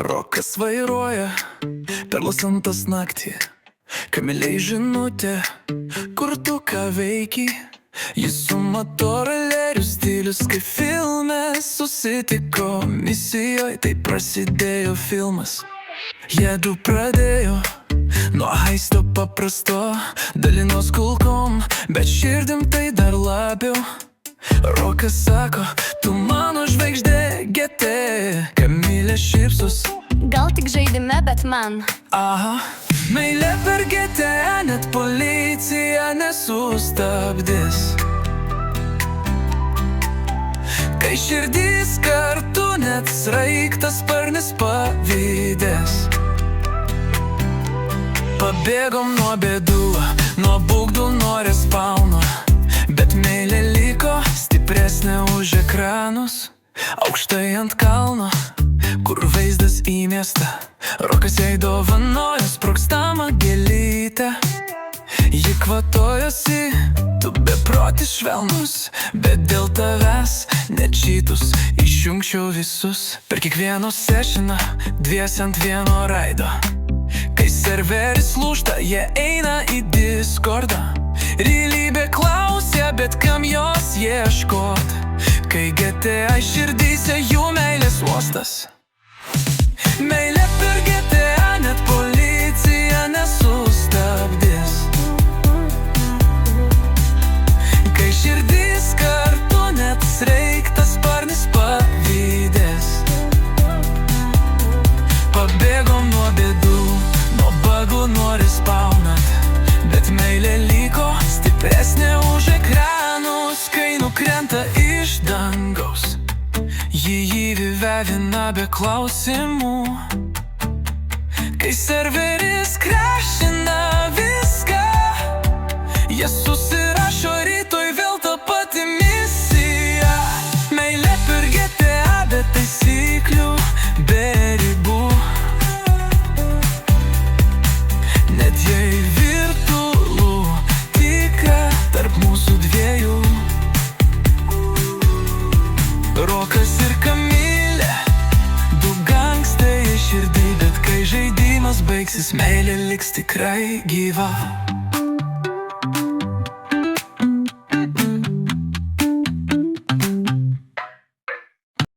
Rokas vairuoja per Los Santos naktį. Kamiliai žinutė, kur tu ką veiki. Jis su motoroleriu stilius kaip filme. Susitiko misijoj, tai prasidėjo filmas. Jiedu pradėjo nuo haisto paprasto, dalinos kulkom, bet širdim tai dar labiau. Rokas sako, tu mano žvaigždė GT. Kamilė šypsos, gal tik žaidime, bet man aha, meilė per GT, net policija nesustabdys. Kai širdys kartu, net sraigtasparnis pavydės. Pabėgom nuo bėdų, nuo būgdų, nuo respauno, bet meilė liko stipresnė už ekranus. Aukštai ant kalno, kur vaizdas į miestą, Rokas jai dovanojo sprogstamą gėlytę. Ji kvatojosi, tu beprotis švelnus, bet dėl tavęs net čytus išjungčiau visus. Per kiekvieno sessioną dviese ant vieno raido. Kai serveris lūžta, jie eina į Discordą. Realybė klausia, bet kam jos ieškot? Kai GTA širdyse jų meilės uostas. Meilė per GTA, net policija nesustabdys. Kai širdys kartu, net sraigtasparnis pavydės. Pabėgom nuo bėdų, nuo bagų, nuo respaunant, bet meilė liko stipresnė už ekranus. Kai nukrenta iš dangaus, ji vevina be klausimų. Kai serveris crashina viską, jie susirašo, rytoj vėl ta pati misija. Meilė per GTA, be taisyklių, be ribų. Net jei virtualų tikra tarp mūsų dviejų. Rokas ir Kamilė, du gangstai širdį, bet kai žaidimas baigsis, meilė liks tikrai gyva.